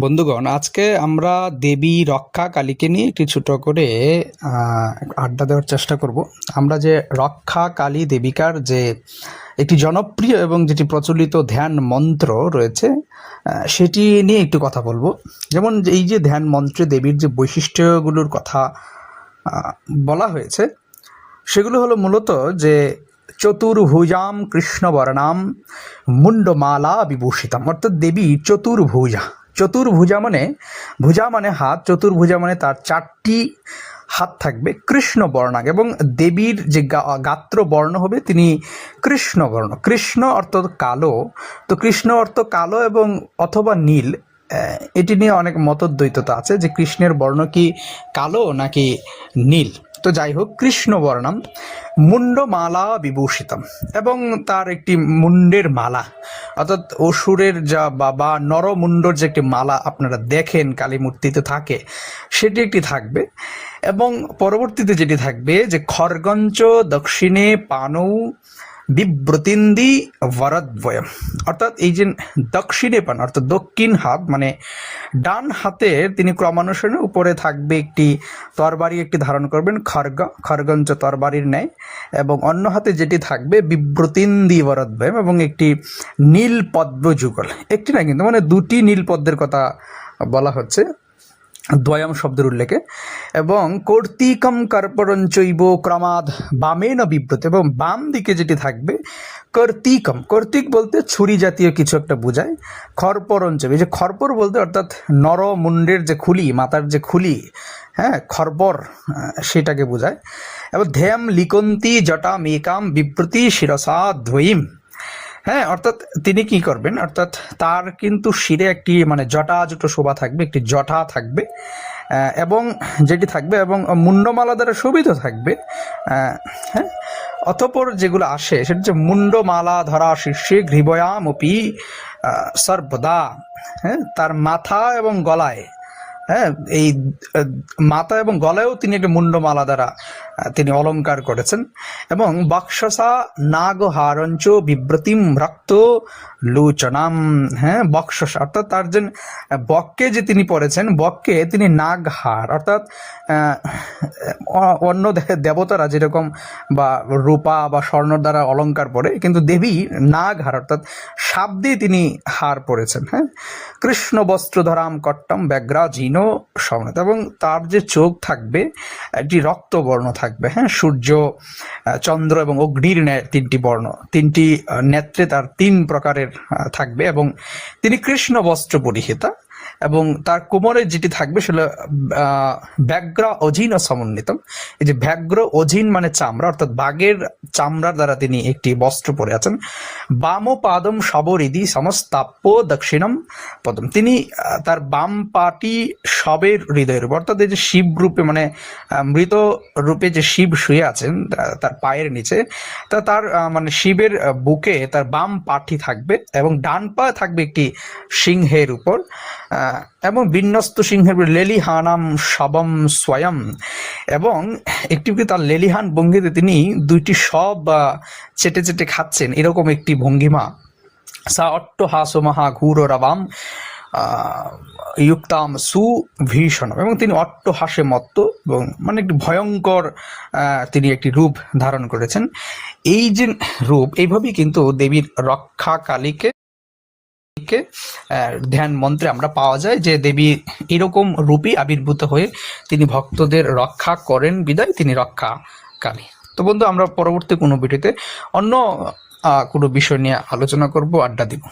বন্ধুগণ, আজকে আমরা দেবী রক্ষা কালীকে নিয়ে একটি ছোট করে আড্ডা দেওয়ার চেষ্টা করব। আমরা যে রক্ষা কালী দেবিকার যে একটি জনপ্রিয় এবং যেটি প্রচলিত ধ্যান মন্ত্র রয়েছে সেটি নিয়ে একটু কথা বলবো। যেমন এই যে ধ্যান মন্ত্রে দেবীর যে বৈশিষ্ট্যগুলোর কথা বলা হয়েছে সেগুলো হলো মূলত যে চতুর্ভুজাম কৃষ্ণবর্ণাম মুন্ডমালা বিভূষিতাম, অর্থাৎ দেবী চতুর্ভুজা। চতুর্ভুজা মানে ভুজা মানে হাত, চতুর্ভুজা মানে তার চারটি হাত থাকবে, কৃষ্ণবর্ণাক, এবং দেবীর যে গাত্র বর্ণ হবে তিনি কৃষ্ণবর্ণ। কৃষ্ণ অর্থ কালো, তো কৃষ্ণ অর্থ কালো এবং অথবা নীল, এটি নিয়ে অনেক মতদ্বৈততা আছে যে কৃষ্ণের বর্ণ কি কালো নাকি নীল। তো যাই হোক, কৃষ্ণবর্ণাম মুন্ডমালা বিভূষিতম, এবং তার একটি মুন্ডের মালা, অর্থাৎ অসুরের যা বা নরমুণ্ডর যে একটি মালা আপনারা দেখেন কালী মূর্তিতে থাকে সেটি একটি থাকবে। এবং পরবর্তীতে যেটি থাকবে যে খর্গঞ্চ দক্ষিণে পানৌ বিব্রতিন্দি বরদ্বয়ম, অর্থাৎ এই যে দক্ষিণে পান অর্থাৎ দক্ষিণ হাত মানে ডান হাতের তিনি ক্রমানুসারে উপরে থাকবে একটি তরবারি একটি ধারণ করবেন, খর্গঞ্চ তরবারির ন্যায়, এবং অন্য হাতে যেটি থাকবে বিব্রতিন্দি বরদ্বয়ম, এবং একটি নীল পদ্ম যুগল, একটি না কিন্তু মানে দুটি নীল পদ্মের কথা বলা হচ্ছে দ্বয়ম শব্দের উল্লেখে। এবং কর্তিকম কর্পরঞ্চৈব ক্রমাদ বামেন বিব্রত, এবং বাম দিকে যেটি থাকবে কর্তিকম, কর্তিক বলতে ছুরি জাতীয় কিছু একটা বোঝায়, খরপরঞ্চ এই যে খরপর বলতে অর্থাৎ নরমুণ্ডের যে খুলি, মাথার যে খুলি, হ্যাঁ খরপর, সেটাকে বোঝায়। এবং ধ্যাম লিকন্তি জটা মেকাম বিব্রতি শিরসা দ্বয়ীম, হ্যাঁ অর্থাৎ তিনি কি করবেন, অর্থাৎ তার কিন্তু শিরে একটি মানে জটাজুটো শোভা থাকবে, একটি জটা থাকবে, এবং যেটি থাকবে এবং মুন্ডমালা দ্বারা শোভিত থাকবে। হ্যাঁ, অতঃপর যেগুলো আসে সেটা হচ্ছে মুন্ডমালা ধরা শীর্ষে গ্রীবয়ামপি সর্বদা, হ্যাঁ তার মাথা এবং গলায়, হ্যাঁ এই মাথা এবং গলায়ও তিনি একটা মুন্ডমালা দ্বারা তিনি অলঙ্কার করেছেন। এবং বক্ষসা নাগহারঞ্চ বিব্রতিম রক্ত লোচনাম, হ্যাঁ বক্ষসা অর্থাৎ তার যে বক্ষে যে তিনি পরেছেন, বক্ষে তিনি নাগহার, অর্থাৎ অন্য দেবতারা যেরকম বা রূপা বা স্বর্ণ দ্বারা অলঙ্কার পরে, কিন্তু দেবী নাগহার অর্থাৎ সাপ দিয়ে তিনি হার পরেছেন। হ্যাঁ, কৃষ্ণ বস্ত্র ধরাম কট্টম ব্যাঘ্রা জিন সমৃত, এবং তার যে চোখ থাকবে একটি রক্তবর্ণ থাকবে, হ্যাঁ সূর্য চন্দ্র এবং অগ্নির ন্যায় তিনটি বর্ণ, তিনটি নেত্রে তার তিন প্রকারের থাকবে, এবং তিনি কৃষ্ণ বস্ত্র পরিহিতা, এবং তার কোমরে যেটি থাকবে সেটা ব্যাঘ্র অজিন সমন্বিতম। এই যে ব্যাঘ্র অজিন মানে চামড়া, অর্থাৎ বাঘের চামড়ার দ্বারা তিনি একটি বস্ত্র পরে আছেন। বাম পাদম শবরিদি সমস্তাপ্য দক্ষিণম পদম, তিনি তার বাম পাটি শবের হৃদয়ের উপর, অর্থাৎ এই যে শিব রূপে মানে মৃত রূপে যে শিব শুয়ে আছেন তার পায়ের নিচে, তা তার মানে শিবের বুকে তার বাম পাটি থাকবে, এবং ডান পা থাকবে একটি সিংহের উপর, এবং বিন্যস্ত সিংহের লেলিহানাম শবম স্বয়ং, এবং একটি তার লেলিহান ভঙ্গিতে তিনি দুইটি শব চেটে চেটে খাচ্ছেন এরকম একটি ভঙ্গিমা। সা অট্টহাস মহা ঘুর রাবাম ইউক্তাম সুভীষণ, এবং তিনি অট্টহাসে মত্ত এবং মানে একটি ভয়ঙ্কর তিনি একটি রূপ ধারণ করেছেন। এই যে রূপ, এইভাবেই কিন্তু দেবীর রক্ষা কালীকে ধ্যান মন্ত্রে আমরা পাওয়া যায় যে দেবী এরকম রূপই আবির্ভূত হয়ে তিনি ভক্তদের রক্ষা করেন, বিদায় তিনি রক্ষা কালী। তো বন্ধু, আমরা পরবর্তী কোনো ভিডিওতে অন্য কোনো বিষয় নিয়ে আলোচনা করব, আড্ডা দিব।